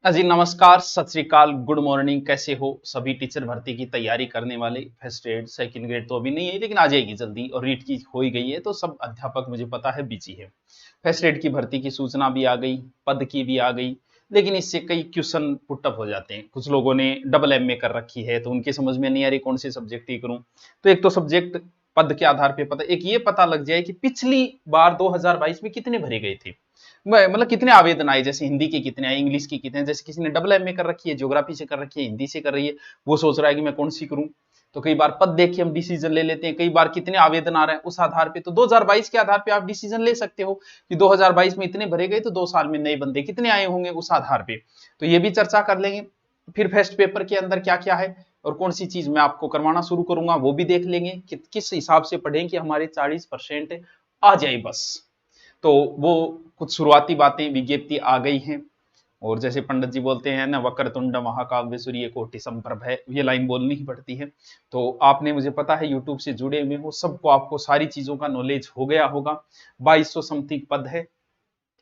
जी नमस्कार, सत श्री अकाल, गुड मॉर्निंग। कैसे हो सभी टीचर भर्ती की तैयारी करने वाले? फर्स्ट ग्रेड सेकंड ग्रेड तो अभी नहीं है, लेकिन आ जाएगी जल्दी, और रीट की हो ही गई है, तो सब अध्यापक मुझे पता है बिजी है। फर्स्ट ग्रेड की भर्ती की सूचना भी आ गई, पद की भी आ गई, लेकिन इससे कई क्वेश्चन पुटअप हो जाते हैं। कुछ लोगों ने डबल एमए कर रखी है, तो उनके समझ में नहीं आ रही कौन से सब्जेक्ट ही करूं। तो एक तो सब्जेक्ट पद के आधार पे पता, एक ये पता लग जाए कि पिछली बार 2022 में कितने भरे गए थे, मतलब कितने आवेदन आए, जैसे हिंदी के कितने आए, इंग्लिश की कितने, जैसे किसी ने डबल एमए कर रखी है, ज्योग्राफी से कर रखी है, हिंदी से कर रही है, वो सोच रहा है कि मैं कौन सी करूं। तो कई बार पद देख के हम डिसीजन ले लेते हैं, कई बार कितने आवेदन आ रहे हैं उस आधार पे। तो 2022 के आधार पे आप डिसीजन ले सकते हो कि 2022 में इतने भरे गए, तो 2 साल में नए बंदे कितने आए होंगे उस आधार पे। तो ये भी चर्चा कर लेंगे। फिर फर्स्ट पेपर के अंदर क्या क्या है और कौन सी चीज मैं आपको करवाना शुरू करूंगा, वो भी देख लेंगे कि किस हिसाब से पढ़ें कि हमारे 40% आ जाए बस। तो वो कुछ शुरुआती बातें, विज्ञप्ति आ गई हैं। और जैसे पंडित जी बोलते हैं ना, वक्रतुंड महाकाव्य सूर्य कोटि समप्रभ है, ये लाइन बोलनी ही पड़ती है। तो आपने, मुझे पता है यूट्यूब से जुड़े हुए हो, सबको आपको सारी चीजों का नॉलेज हो गया होगा। 2200 समथिंग पद है,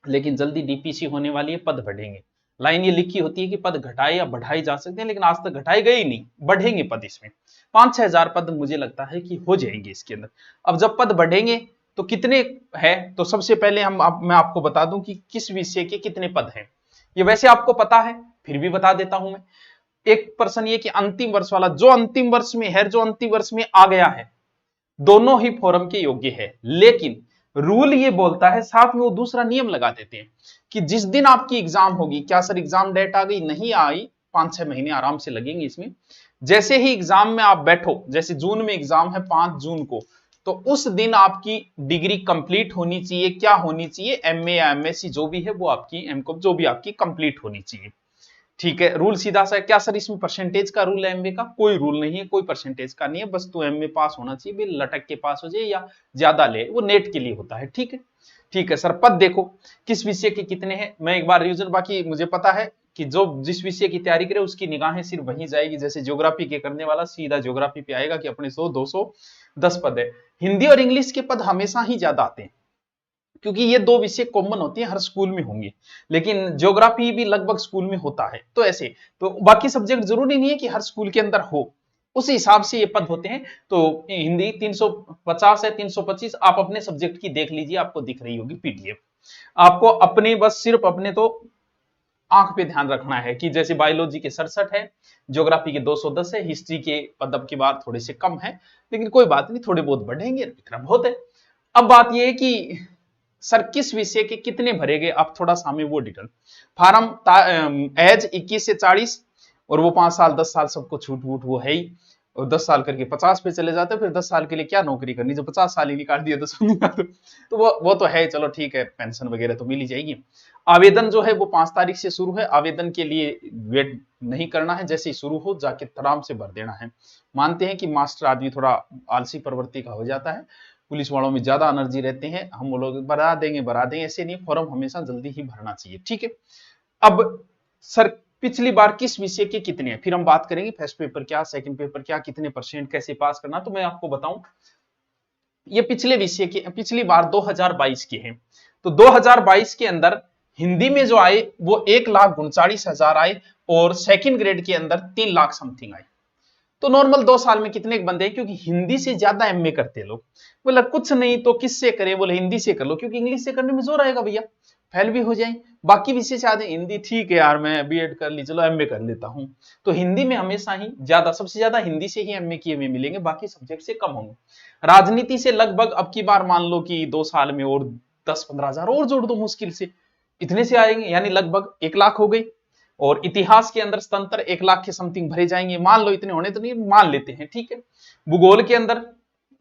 लेकिन जल्दी डीपीसी होने वाली है, पद बढ़ेंगे। लाइन ये लिखी होती है कि पद घटाए या बढ़ाए जा सकते हैं, लेकिन आज तक घटाए गए ही नहीं, बढ़ेंगे पद इसमें। 5-6 हजार पद मुझे लगता है कि हो जाएंगे इसके अंदर। अब जब पद बढ़ेंगे तो कितने है, तो सबसे पहले मैं आपको बता दूं कि किस विषय के कितने पद हैं। ये वैसे आपको पता है, फिर भी बता देता हूं मैं। एक प्रश्न ये कि अंतिम वर्ष वाला, जो अंतिम वर्ष में है, जो अंतिम वर्ष में आ गया है, दोनों ही फॉरम के योग्य है। लेकिन रूल ये बोलता है, साथ में वो दूसरा नियम लगा देते हैं कि जिस दिन आपकी एग्जाम होगी, क्या सर एग्जाम डेट आ गई, नहीं आई, 5-6 महीने आराम से लगेंगे इसमें। जैसे ही एग्जाम में आप बैठो, जैसे जून में एग्जाम है 5 जून को, तो उस दिन आपकी डिग्री कंप्लीट होनी चाहिए। क्या होनी चाहिए? एमए या एमएससी जो भी है वो आपकी, एमकॉम जो भी आपकी कंप्लीट होनी चाहिए। ठीक है, रूल सीधा सा है। क्या सर इसमें परसेंटेज का रूल है एमए का? कोई रूल नहीं है, कोई परसेंटेज का नहीं है, बस तू एमए पास होना चाहिए, भी लटक के पास हो जाए या ज्यादा ले, वो नेट के लिए होता है। ठीक है, ठीक है सर। पद देखो किस विषय के कितने हैं, मैं एक बार रिवीजन, बाकी मुझे पता है कि जो जिस विषय की तैयारी करे उसकी निगाहें सिर्फ वहीं जाएगी। जैसे ज्योग्राफी के करने वाला सीधा ज्योग्राफी पे आएगा कि अपने 100-210 पद है। हिंदी और इंग्लिश के पद हमेशा ही ज्यादा आते हैं, क्योंकि ये दो विषय कॉमन होती है, हर स्कूल में होंगे। लेकिन ज्योग्राफी भी लगभग स्कूल में होता है, तो ऐसे तो बाकी सब्जेक्ट जरूरी नहीं है कि हर स्कूल के अंदर हो, उस हिसाब से ये पद होते हैं। तो हिंदी 350 है, 325 आप अपने सब्जेक्ट की देख लीजिए, आपको दिख रही होगी पीडीएफ। आपको अपने, बस सिर्फ अपने तो आंख पे ध्यान रखना है कि जैसे बायोलॉजी के 67 है, ज्योग्राफी के 210 है, हिस्ट्री के पद अब की बार थोड़े से कम है, लेकिन कोई बात नहीं, थोड़े बहुत बढ़ेंगे, इतना बहुत है। अब बात यह है कि सर किस विषय के कितने भरे गए, आप थोड़ा सा हमें वो डिटेल। फार्म एज 21 से 40, और वो 5 साल 10 साल सबको छूट वूट वो है ही, और 10 साल करके 50 पे चले जाते हैं। फिर 10 साल के लिए क्या नौकरी करनी, जो 50 साल ही निकाल दिया 10 निकाल, तो वो तो है, चलो ठीक है, पेंशन वगैरह तो मिल ही जाएगी। आवेदन जो है वो 5 तारीख से शुरू है। आवेदन के लिए वेट नहीं करना है, जैसे ही शुरू हो जाके आराम से भर देना है। मानते हैं कि मास्टर आदमी थोड़ा आलसी प्रवृत्ति का हो जाता है, पुलिस वालों में ज्यादा एनर्जी रहते हैं, हम वो लोग भरा देंगे, ऐसे नहीं, फॉर्म हमेशा जल्दी ही भरना चाहिए। ठीक है, अब सर पिछली बार किस विषय के कितने हैं, फिर हम बात करेंगे फर्स्ट पेपर क्या, सेकंड पेपर क्या, कितने परसेंट, कैसे पास करना। तो मैं आपको बताऊं, ये पिछले विषय के पिछली बार 2022 के हैं। तो 2022 के अंदर हिंदी में जो आए वो 1,39,000 आए, और सेकंड ग्रेड के अंदर 3 लाख समथिंग आए। तो नॉर्मल 2 साल में कितने बंदे हैं, क्योंकि हिंदी से ज्यादा एमए करते हैं लोग। बोला कुछ नहीं तो किससे करें, बोले हिंदी से कर लो, क्योंकि इंग्लिश से करने में जोर आएगा भैया, फेल भी हो जाए। बाकी विषय से आते हिंदी, ठीक है यार मैं बीएड कर ली, चलो एमए कर लेता हूं। तो हिंदी में हमेशा ही ज्यादा, सबसे ज्यादा हिंदी से ही एमए किए हुए मिलेंगे, बाकी सब्जेक्ट से कम होंगे। राजनीति से लगभग अब की बार मान लो कि 2 साल में और 10-15 हजार और जोड़ दो मुश्किल से, इतने से आएंगे, यानी लगभग 1 लाख हो गई। और इतिहास के अंदर स्वतंत्र 1 लाख के समथिंग भरे जाएंगे, मान लो, इतने होने तो नहीं, मान लेते हैं, ठीक है। भूगोल के अंदर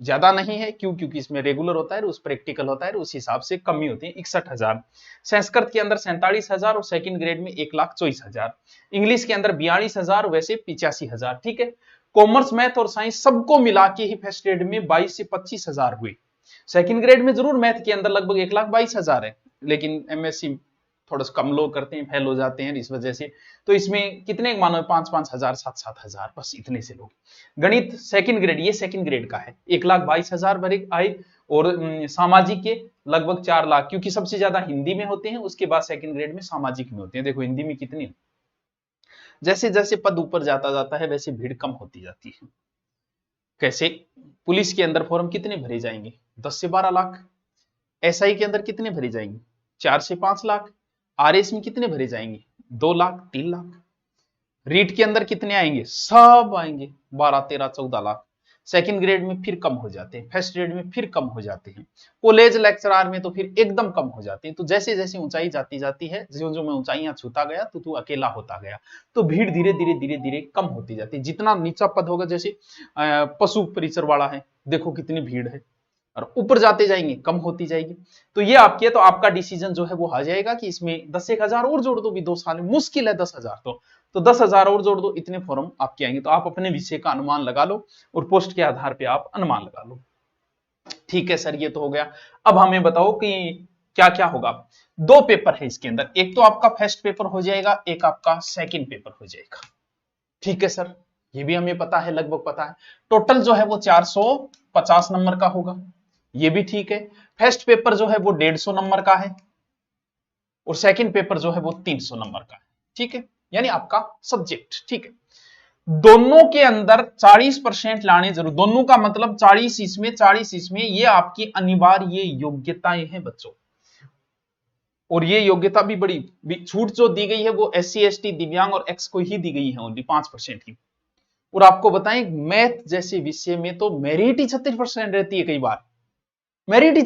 ज्यादा नहीं है, क्यों? क्योंकि इसमें रेगुलर होता है, उस प्रैक्टिकल होता है, उस हिसाब से कमी होती है, 61,000। संस्कृत के अंदर 47,000, और सेकंड ग्रेड में 1,24,000। इंग्लिश के अंदर 42,000, वैसे 85,000। ठीक है, कॉमर्स, मैथ और साइंस सबको मिला के ही फर्स्ट ग्रेड में 22 से 25,000 हुए। सेकंड ग्रेड में जरूर मैथ के अंदर लगभग 1,22,000 है, लेकिन एमएससी थोड़ा सा कम लोग करते हैं, फेल हो जाते हैं इस वजह से। तो इसमें कितने मानो, 5-5 हजार, 7-7 हजार, बस इतने से लोग। गणित सेकंड ग्रेड, ये सेकंड ग्रेड का है, 1,22,000 भरे आए। और सामाजिक के लगभग 4 लाख, क्योंकि सबसे ज्यादा हिंदी में होते हैं, उसके बाद सेकंड ग्रेड में सामाजिक में होते हैं। देखो हिंदी में कितने, जैसे जैसे पद ऊपर जाता जाता है वैसे भीड़ कम होती जाती है। कैसे? पुलिस के अंदर फॉर्म कितने भरे जाएंगे? 10 से 12 लाख। एसआई के अंदर कितने भरे जाएंगे? 4 से 5 लाख। आरएस में कितने भरे जाएंगे? 2 लाख, 3 लाख। रीट के अंदर कितने आएंगे? सब आएंगे 12, 13, 14 लाख। सेकंड ग्रेड में फिर कम हो जाते हैं, फर्स्ट ग्रेड में फिर कम हो जाते हैं, कॉलेज लेक्चरर में तो फिर एकदम कम हो जाते हैं। तो जैसे जैसे ऊंचाई जाती जाती है, जो जो मैं ऊंचाइयां छूता गया तो तू अकेला होता गया, तो भीड़ धीरे धीरे धीरे धीरे कम होती जाती है। जितना नीचा पद होगा, जैसे पशु परिचर वाला है, देखो कितनी भीड़ है, और ऊपर जाते जाएंगे कम होती जाएगी। तो ये आपकी है, तो आपका डिसीजन जो है वो आ जाएगा कि इसमें 10,000 और जोड़ दो भी, 2 साल में मुश्किल है 10,000, तो 10,000 और जोड़ दो, इतने फॉर्म आपके आएंगे। तो आप अपने विषय का अनुमान लगा लो और पोस्ट के आधार पे आप अनुमान लगा लो। ठीक है सर, ये तो हो गया। अब हमें बताओ कि क्या क्या होगा। 2 पेपर है इसके अंदर, एक तो आपका फर्स्ट पेपर हो जाएगा, एक आपका सेकंड पेपर हो जाएगा। ठीक है सर, ये भी हमें पता है, लगभग पता है। टोटल जो है वो 450 नंबर का होगा, ये भी ठीक है। फर्स्ट पेपर जो है वो 150 नंबर का है और सेकंड पेपर जो है वो 300 नंबर का है। ठीक है, यानी आपका सब्जेक्ट। ठीक है, दोनों के अंदर 40% लाने जरूर, दोनों का मतलब 40 इसमें 40 इसमें, ये आपकी अनिवार्य योग्यताएं हैं बच्चों। और ये योग्यता भी बड़ी छूट जो दी गई है वो SC ST दिव्यांग और एक्स को ही दी गई है, ओनली 5% की। और आपको बताएं, मैथ जैसे विषय में तो मेरिट ही 36% रहती है, कई बार मेरिट ही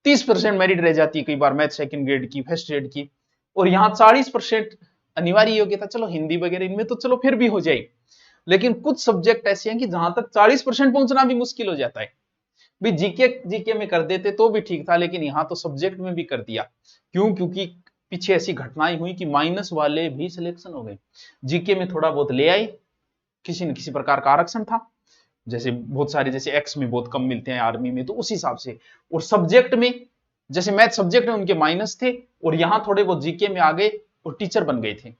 30% मेरिट रह जाती है कई बार, मैथ सेकंड ग्रेड की, फर्स्ट ग्रेड की। और यहाँ 40% अनिवार्य योग्यता, चलो हिंदी वगैरह इनमें तो चलो फिर भी हो जाएगी, लेकिन कुछ सब्जेक्ट ऐसे हैं कि जहां तक 40% पहुंचना भी मुश्किल हो जाता है। भी जीके में कर देते तो भी ठीक था, लेकिन यहाँ तो सब्जेक्ट में भी कर दिया। क्यों? क्योंकि पीछे ऐसी घटनाएं हुई कि माइनस वाले भी सिलेक्शन हो गए, जीके में थोड़ा बहुत ले आए, किसी न किसी प्रकार का आरक्षण था, जैसे बहुत सारे, जैसे एक्स में बहुत कम मिलते हैं आर्मी में, तो उस हिसाब से। और सब्जेक्ट में, जैसे मैथ सब्जेक्ट में उनके माइनस थे, और यहां थोड़े बहुत जीके में आ गए और टीचर बन गए थे।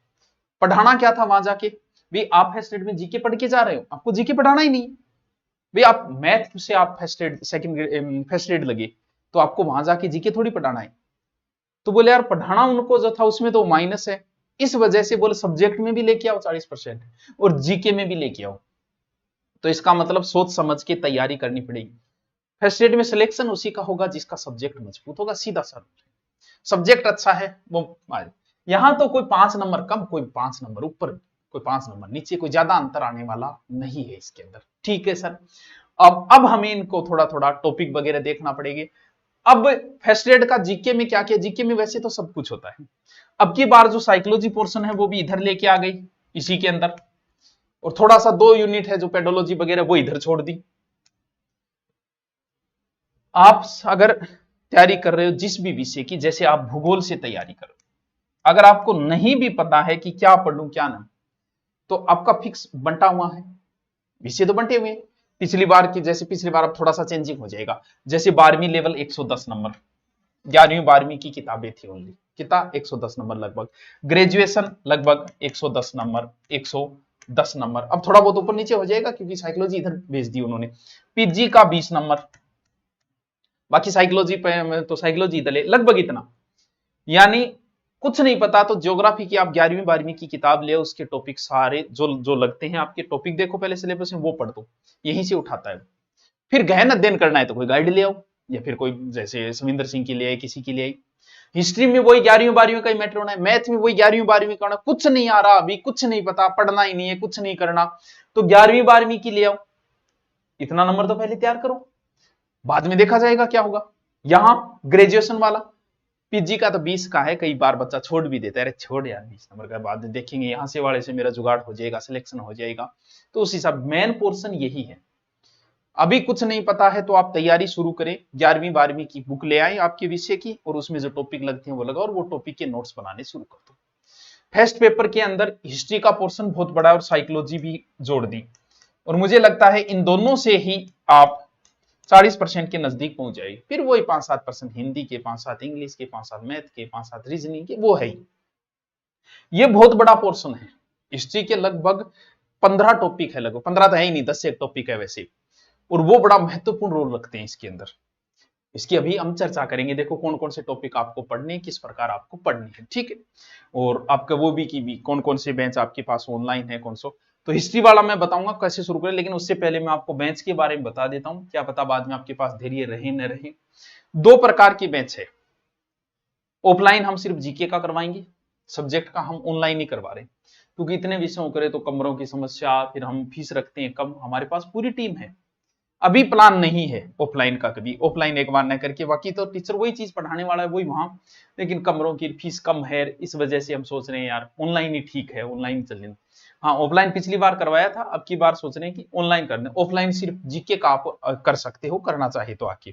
पढ़ाना क्या था वहां जाके? भाई आप फर्स्ट ग्रेड में जीके पढ़ के जा रहे हो, आपको जीके पढ़ाना ही नहीं। भाई आप मैथ से आप first grade second grade first grade लगे, तो आपको वहां जाके जीके थोड़ी पढ़ाना है। तो बोले यार पढ़ाना उनको जो था उसमें तो माइनस है, इस वजह से बोले सब्जेक्ट में भी लेके आओ 40% और जीके में भी लेके आओ। तो इसका मतलब सोच समझ के तैयारी करनी पड़ेगी। फर्स्ट ग्रेड में सिलेक्शन उसी का होगा जिसका सब्जेक्ट मजबूत होगा, सीधा सा। सब्जेक्ट अच्छा है वो आए। यहां तो कोई 5 नंबर कम, कोई 5 नंबर ऊपर, कोई 5 नंबर नीचे, कोई ज्यादा अंतर आने वाला नहीं है इसके अंदर। ठीक है सर, अब हमें इनको थोड़ा थोड़ा टॉपिक वगैरह देखना पड़ेगा। अब फर्स्ट ग्रेड का जीके में क्या किया? जीके में वैसे तो सब कुछ होता है, अब की बार जो साइकोलॉजी पोर्शन है वो भी इधर लेके आ गई इसी के अंदर, और थोड़ा सा 2 यूनिट है जो पेडोलॉजी वगैरह वो इधर छोड़ दी। आप अगर तैयारी कर रहे हो जिस भी विषय की, जैसे आप भूगोल से तैयारी करो, अगर आपको नहीं भी पता है कि क्या पढ़ूं क्या ना, तो आपका फिक्स बंटा हुआ है, विषय तो बंटे हुए हैं। पिछली बार की जैसे, पिछली बार अब थोड़ा सा चेंजिंग हो जाएगा, जैसे 12वीं लेवल 110 नंबर, 11वीं 12वीं की किताबें थी ओनली, कितना 110 नंबर लगभग, ग्रेजुएशन लगभग 110 नंबर, 110 नंबर। अब थोड़ा बहुत ऊपर नीचे हो जाएगा क्योंकि साइकोलॉजी इधर भेज दी उन्होंने। पीजी का 20 नंबर, बाकी साइकोलॉजी पे तो साइकोलॉजी इधर लगभग इतना। यानी कुछ नहीं पता तो ज्योग्राफी की आप 11वीं 12वीं की किताब ले, उसके टॉपिक सारे जो जो लगते हैं आपके टॉपिक देखो पहले सिलेबस में, वो पढ़ दो, यहीं से उठाता है। फिर गहन अध्ययन करना है तो कोई गाइड ले आओ, या फिर कोई जैसे सविंदर सिंह की ले आए, किसी की ले आई। हिस्ट्री में वही 11वीं 12वीं का ही मैटर होना है, मैथ में वही 11वीं 12वीं का होना। कुछ नहीं आ रहा अभी, कुछ नहीं पता, पढ़ना ही नहीं है, कुछ नहीं करना, तो 11वीं 12वीं की ले आओ, इतना नंबर तो पहले तैयार करो, बाद में देखा जाएगा क्या होगा। यहां ग्रेजुएशन वाला पीजी का तो 20 का है, कई बार बच्चा छोड़ भी देता है, अरे छोड़ यार 20 नंबर का बाद देखेंगे, यहां से वाले से मेरा जुगाड़ हो जाएगा, सिलेक्शन हो जाएगा। तो उस हिसाब मेन पोर्शन यही है। अभी कुछ नहीं पता है तो आप तैयारी शुरू करें, 11वीं 12वीं की बुक ले आए आपके विषय की, और उसमें जो टॉपिक लगते हैं वो लगाओ, और वो टॉपिक के नोट्स बनाने शुरू कर दो। फर्स्ट पेपर के अंदर हिस्ट्री का पोर्शन बहुत बड़ा है और साइकोलॉजी भी जोड़ दी, और मुझे लगता है इन दोनों से ही आप 40% के नजदीक पहुंच जाएगी। फिर वही 5-7% हिंदी के, 5-7 इंग्लिश के, 5-7 मैथ के, 5-7 रीजनिंग के, वो है ही। ये बहुत बड़ा पोर्शन है। हिस्ट्री के लगभग 15 टॉपिक है, लगभग 15 तो है ही नहीं, 10 से एक टॉपिक है वैसे, और वो बड़ा महत्वपूर्ण रोल रखते हैं इसके अंदर। इसकी अभी हम चर्चा करेंगे। देखो कौन कौन से टॉपिक आपको पढ़ने हैं, किस प्रकार आपको पढ़ने हैं, ठीक है। और आपका वो भी की भी कौन कौन से बेंच आपके पास ऑनलाइन है, कौन सो। तो हिस्ट्री वाला मैं बताऊंगा कैसे शुरू करें, लेकिन उससे पहले मैं आपको बेंच के बारे में बता देता हूं, क्या पता बाद में आपके पास धैर्य रहे न रहे। दो प्रकार की बेंच है। ऑफलाइन हम सिर्फ जीके का करवाएंगे, सब्जेक्ट का हम ऑनलाइन ही करवा रहे हैं, क्योंकि इतने विषयों करे तो कमरों की समस्या, फिर हम फीस रखते हैं कम, हमारे पास पूरी टीम है। अभी प्लान नहीं है ऑफलाइन का, कभी ऑफलाइन एक बार न करके, बाकी तो टीचर वही चीज पढ़ाने वाला है वही वहां, लेकिन कमरों की फीस कम है, इस वजह से हम सोच रहे हैं यार ऑनलाइन ही ठीक है, ऑनलाइन चलें। हाँ ऑफलाइन पिछली बार करवाया था, अब की बार सोच रहे हैं कि ऑनलाइन करना। ऑफलाइन सिर्फ जीके का आप कर सकते हो, करना चाहे तो आके।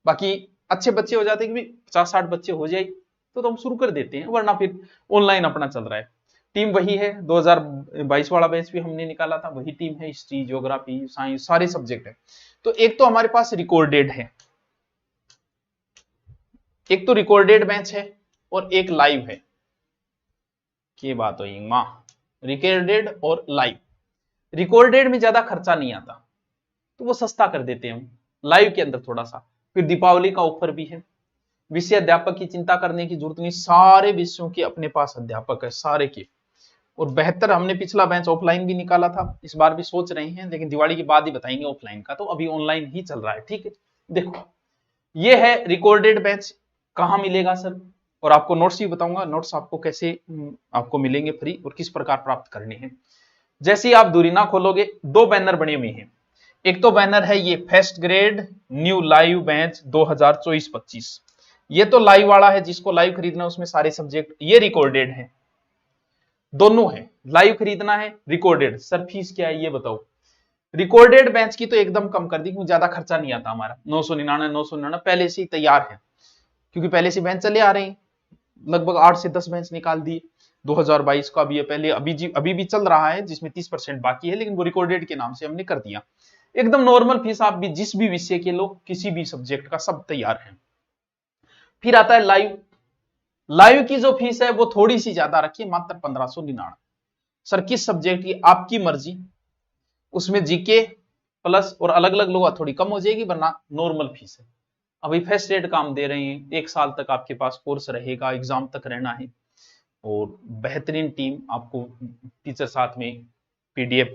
बाकी अच्छे बच्चे हो जाते हैं कि 50-60 बच्चे हो जाए तो हम शुरू कर देते हैं, वरना फिर ऑनलाइन अपना चल रहा है। टीम वही है, 2022 वाला बैच भी हमने निकाला था, वही टीम है, हिस्ट्री, ज्योग्राफी, साइंस, सारे सब्जेक्ट है। तो एक तो हमारे पास रिकॉर्डेड है, एक तो रिकॉर्डेड बैच है और एक लाइव है। क्या बात हो मां, रिकॉर्डेड और लाइव। रिकॉर्डेड में ज्यादा खर्चा नहीं आता तो वो सस्ता कर देते हैं हम, लाइव के अंदर थोड़ा सा। फिर दीपावली का ऑफर भी है। विषय अध्यापक की चिंता करने की जरूरत नहीं, सारे विषयों के अपने पास अध्यापक है, सारे के। और बेहतर, हमने पिछला बैच ऑफलाइन भी निकाला था, इस बार भी सोच रहे हैं, लेकिन दिवाली के बाद ही बताएंगे ऑफलाइन का, तो अभी ऑनलाइन ही चल रहा है, ठीक है। देखो ये है रिकॉर्डेड बैच, कहां मिलेगा सर, और आपको नोट्स भी बताऊंगा, नोट्स आपको कैसे आपको मिलेंगे फ्री और किस प्रकार प्राप्त करने हैं। जैसे ही आप दूरीना खोलोगे, दो बैनर बने हुए हैं। एक तो बैनर है ये first grade new live batch 2024-25, ये तो लाइव वाला है, जिसको लाइव खरीदना उसमें सारे सब्जेक्ट। ये रिकॉर्डेड है, दोनों है, लाइव खरीदना है, रिकॉर्डेड। सर फीस क्या है ये बताओ। रिकॉर्डेड बैच की तो एकदम कम कर दी, क्योंकि ज्यादा खर्चा नहीं आता हमारा, 999 पहले से ही तैयार है, क्योंकि पहले से बेंच चले आ रहे हैं, लगभग 8 से 10 बेंच निकाल दिए। 2022 का भी है पहले, अभी भी चल रहा है, जिसमें 30% बाकी है, लेकिन वो रिकॉर्डेड के नाम से हमने कर दिया। एकदम नॉर्मल फीस, आप भी जिस भी विषय के लोग, किसी भी सब्जेक्ट का, सब तैयार है। फिर आता है लाइव। लाइव की जो फीस है वो थोड़ी सी ज्यादा रखिए, मात्र 1599। सर किस सब्जेक्ट की, आपकी मर्जी, उसमें जीके प्लस और अलग अलग लोग थोड़ी कम हो जाएगी, वरना नॉर्मल फीस है। अभी फर्स्ट एड का हम दे रहे हैं, 1 साल तक आपके पास कोर्स रहेगा, एग्जाम तक रहना है, और बेहतरीन टीम आपको, टीचर साथ में पीडीएफ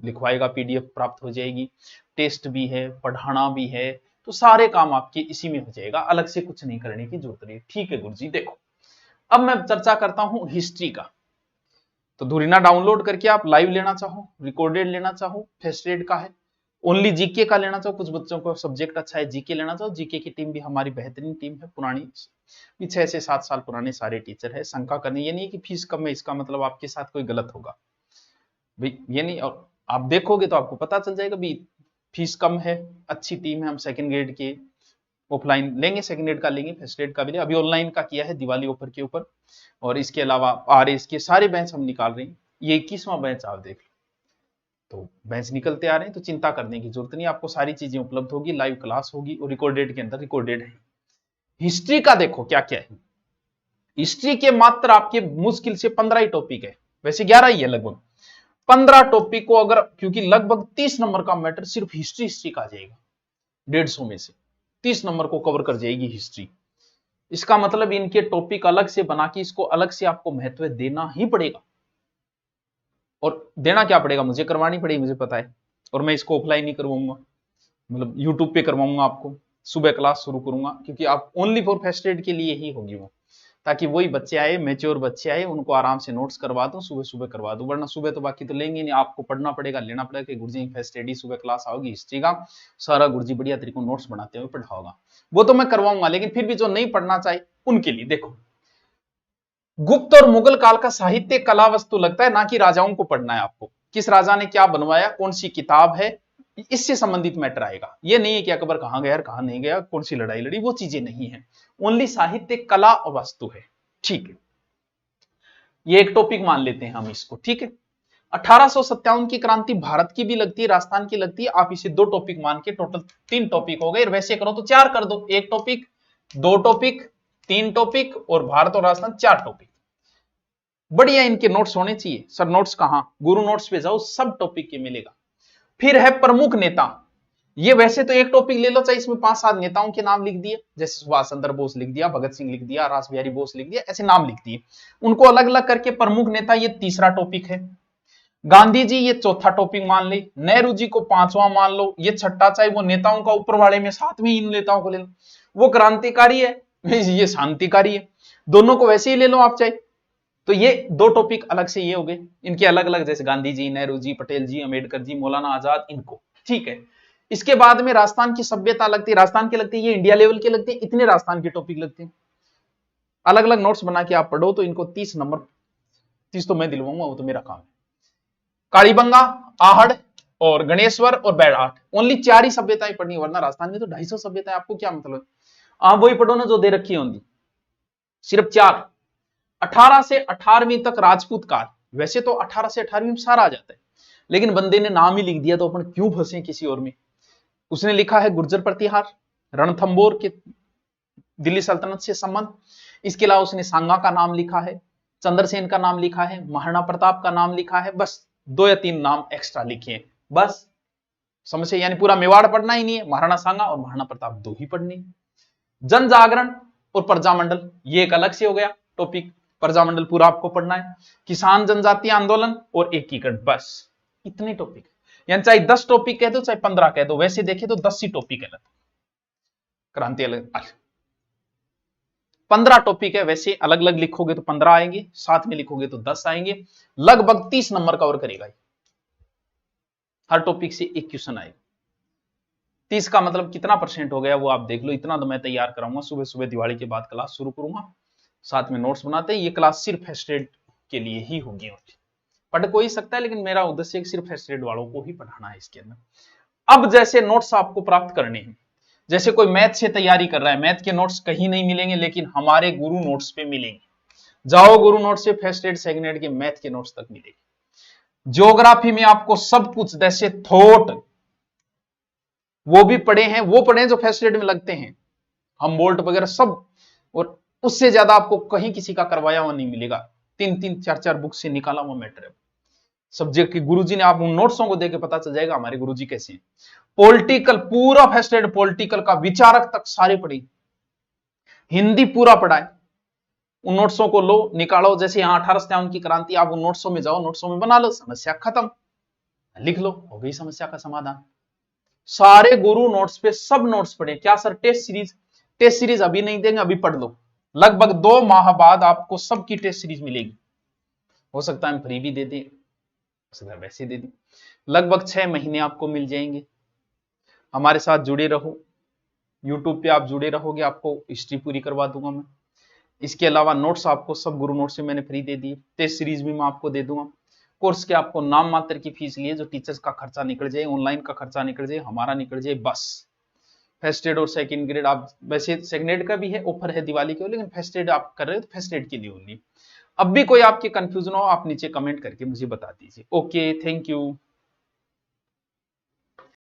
लिखवाएगा, पीडीएफ प्राप्त हो जाएगी, टेस्ट भी है, पढ़ाना भी है, तो सारे काम आपके इसी में हो जाएगा, अलग से कुछ नहीं करने की जरूरत नहीं। ठीक है गुरुजी। देखो अब मैं चर्चा करता हूं हिस्ट्री का। तो धुरीना डाउनलोड करके आप लाइव लेना चाहो, रिकॉर्डेड लेना चाहो, फर्स्ट एड का है, ओनली जीके का लेना चाहो, कुछ बच्चों को सब्जेक्ट अच्छा है जीके लेना चाहो, जीके की टीम भी हमारी बेहतरीन टीम है, पुरानी, 6 से 7 साल पुराने सारे टीचर है। शंका करनी, ये नहीं कि फीस कम है इसका मतलब आपके साथ कोई गलत होगा भाई, ये नहीं। और आप देखोगे तो आपको पता चल जाएगा भी, फीस कम है, अच्छी टीम है। हम सेकंड ग्रेड के ऑफलाइन लेंगे, सेकंड ग्रेड का लेंगे, फर्स्ट ग्रेड का भी लेंगे, अभी ऑनलाइन का किया है दिवाली ऑफर के ऊपर। और इसके अलावा आरएस के सारे बैच हम निकाल रहे हैं, ये 21वां बैच आप देख लो, तो बैच निकलते आ रहे हैं, तो चिंता करने की जरूरत नहीं, आपको सारी चीजें उपलब्ध होगी, लाइव क्लास होगी, और रिकॉर्डेड के अंदर रिकॉर्डेड है। हिस्ट्री का देखो क्या क्या है। हिस्ट्री के मात्र आपके मुश्किल से 15 ही टॉपिक है, वैसे 11 ही है लगभग। 15 टॉपिक को अगर, क्योंकि लगभग 30 नंबर का मैटर सिर्फ हिस्ट्री का आ जाएगा, 150 में से 30 नंबर को कवर कर जाएगी हिस्ट्री। इसका मतलब इनके टॉपिक अलग से बना के, इसको अलग से आपको महत्व देना ही पड़ेगा। और देना क्या पड़ेगा, मुझे करवानी पड़ेगी, मुझे पता है, और मैं इसको ऑफलाइन नहीं करवाऊंगा, मतलब यूट्यूब पे करवाऊंगा आपको, सुबह क्लास शुरू करूंगा, क्योंकि आप ओनली फॉर फर्स्ट एड के लिए ही होगी वो, ताकि वही बच्चे आए, मेच्योर बच्चे आए, उनको आराम से नोट्स करवा दूं, सुबह सुबह करवा दूं, वरना सुबह तो बाकी तो लेंगे नहीं, आपको पढ़ना पड़ेगा, लेना पड़ेगा कि गुरुजी फर्स्ट एड ही सुबह क्लास आओगी हिस्ट्री का, सारा गुरुजी बढ़िया तरीके नोट्स बनाते हुए पढ़ाओगा, वो तो मैं करवाऊंगा। लेकिन फिर भी जो नहीं पढ़ना चाहे उनके लिए देखो, गुप्त और मुगल काल का साहित्य कला वस्तु लगता है, ना कि राजाओं को पढ़ना है आपको, किस राजा ने क्या बनवाया, कौन सी किताब है, इससे संबंधित मैटर आएगा। ये नहीं है कि अकबर कहां गया, कहां नहीं गया, कौन सी लड़ाई लड़ी, वो चीजें नहीं है, ओनली साहित्य कला और वस्तु है। ठीक है, ये एक टॉपिक मान लेते हैं हम इसको, ठीक है। 1857 की क्रांति भारत की भी लगती है, राजस्थान की लगती है, आप इसे 2 टॉपिक मान के टोटल 3 टॉपिक हो गए, वैसे करो तो 4 कर दो, 1 टॉपिक, 2 टॉपिक, 3 टॉपिक, और भारत और राजस्थान 4 टॉपिक। बढ़िया इनके नोट्स होने चाहिए। सर नोट्स कहां, गुरु नोट्स पे जाओ, सब टॉपिक के मिलेगा। फिर है प्रमुख नेता, ये वैसे तो एक टॉपिक ले लो, चाहे इसमें 5-7 नेताओं के नाम लिख दिए, जैसे सुभाष चंद्र बोस लिख दिया, भगत सिंह लिख दिया, रास बिहारी बोस लिख दिया, ऐसे नाम लिख दिए, उनको अलग अलग करके प्रमुख नेता, ये तीसरा टॉपिक है। गांधी जी ये चौथा टॉपिक मान ले, नेहरू जी को पांचवा मान लो, ये छठा, चाहे वो नेताओं का ऊपर वाले में सातवीं इन नेताओं को ले लो, वो क्रांतिकारी है, ये शांतिकारी है, दोनों को वैसे ही ले लो आप चाहे। तो ये दो टॉपिक अलग से ये हो गए, इनके अलग अलग, जैसे गांधी जी, नेहरू जी, पटेल जी, अंबेडकर जी, मौलाना आजाद, इनको, ठीक है। इसके बाद में राजस्थान की सभ्यता लगती है, राजस्थान के लगती है, ये इंडिया लेवल के लगते हैं, इतने राजस्थान के टॉपिक लगते हैं। अलग अलग नोट्स बना के आप पढ़ो तो इनको 30 नंबर, 30 तो मैं दिलवाऊंगा, वो तो मेरा काम है। कालीबंगा, आहड़ और गणेश्वर और बैराट, ओनली 4 ही सभ्यताएं पढ़नी, वरना राजस्थान में तो 250 सभ्यताएं, आपको क्या मतलब, आप वही पढ़ो ना जो दे रखी है ओनली, सिर्फ 4। 18 से 18वीं तक राजपूत काल, वैसे तो 18 से 18वीं में सारा आ जाता है, लेकिन बंदे ने नाम ही लिख दिया तो अपन क्यों फंसे किसी और में। उसने लिखा है गुर्जर प्रतिहार, रणथंबोर के दिल्ली सल्तनत से संबंध, इसके अलावा उसने सांगा का नाम लिखा है, चंद्रसेन का नाम लिखा है, महाराणा प्रताप का नाम लिखा है, बस 2 या 3 नाम एक्स्ट्रा लिखे हैं, बस समझे, यानी पूरा मेवाड़ पढ़ना ही नहीं है, महाराणा सांगा और महाराणा प्रताप 2 ही पढ़ने। जन जागरण और प्रजामंडल, ये एक अलग से हो गया टॉपिक, प्रजामंडल पूरा आपको पढ़ना है। किसान जनजातीय आंदोलन और एकीकरण, बस इतने टॉपिक, यानी चाहे 10 टॉपिक कह दो चाहे 15 कह दो, वैसे देखे तो 10 ही टॉपिक है, क्रांति अलग 15 टॉपिक है, वैसे अलग अलग लिखोगे तो 15 आएंगे, साथ में लिखोगे तो 10 आएंगे, लगभग 30 नंबर कवर करेगा, हर टॉपिक से एक क्वेश्चन आएगा। 30 का मतलब कितना % हो गया वो आप देख लो, इतना तो मैं तैयार कराऊंगा, सुबह सुबह दिवाली के बाद क्लास शुरू करूंगा, साथ में नोट्स बनाते हैं। ये क्लास सिर्फ फर्स्ट ग्रेड के लिए ही होगी, पढ़ कोई सकता है, लेकिन मेरा उद्देश्य सिर्फ फर्स्ट ग्रेड वालों को ही पढ़ाना है इसके अंदर। अब जैसे नोट्स आपको प्राप्त करने हैं, जैसे कोई मैथ से तैयारी कर रहा है, मैथ के नोट्स कहीं नहीं मिलेंगे, लेकिन हमारे गुरु नोट्स पे मिलेंगे, जाओ गुरु नोट्स से फर्स्ट ग्रेड सेकंड ग्रेड के मैथ के नोट्स तक मिलेंगे। ज्योग्राफी में आपको सब कुछ, जैसे थॉट, वो भी पढ़े हैं, वो पढ़े जो फर्स्ट ग्रेड में लगते हैं, हमबोल्ट वगैरह सब, और उससे ज्यादा आपको कहीं किसी का करवाया हुआ नहीं मिलेगा, 3-3, 4-4 बुक से निकाला हुआ मैटर है सब्जेक्ट के। गुरुजी ने, आप उन नोट्सों को देख के पता चल जाएगा हमारे गुरुजी कैसे हैं। पॉलिटिकल पूरा फर्स्ट ग्रेड, पॉलिटिकल का विचारक तक सारे पढ़े, हिंदी पूरा पढ़ा है, उन नोट्सों को लो, निकालो, जैसे यहाँ 18 सत्तावन की क्रांति, आप उन नोट्सों में जाओ, नोट्सों में बना लो, समस्या खत्म, लिख लो, हो गई समस्या का समाधान। सारे गुरु नोट्स पे सब नोट्स पढ़े। क्या सर टेस्ट सीरीज अभी नहीं देंगे, अभी पढ़ लो, लगभग 2 माह बाद आपको सबकी टेस्ट सीरीज मिलेगी, हो सकता है हम फ्री भी दे दें, वैसे दे दें, लगभग 6 महीने आपको मिल जाएंगे। हमारे साथ जुड़े रहो, यूट्यूब पे आप जुड़े रहोगे, आपको हिस्ट्री पूरी करवा दूंगा मैं। इसके अलावा नोट्स आपको सब गुरु नोट्स से मैंने फ्री दे दिए, टेस्ट सीरीज भी मैं आपको दे दूंगा। कोर्स के आपको नाम मात्र की फीस लिए, जो टीचर्स का खर्चा निकल जाए, ऑनलाइन का खर्चा निकल जाए, हमारा निकल जाए, बस। फर्स्ट एड और सेकंड ग्रेड, आप वैसे सेकंड एड का भी है, ऑफर है दिवाली के, लेकिन फर्स्ट एड आप कर रहे हो तो फर्स्ट एड के लिए ओनली। अब भी कोई आपके कंफ्यूजन हो, आप नीचे कमेंट करके मुझे बता दीजिए। Okay, thank you.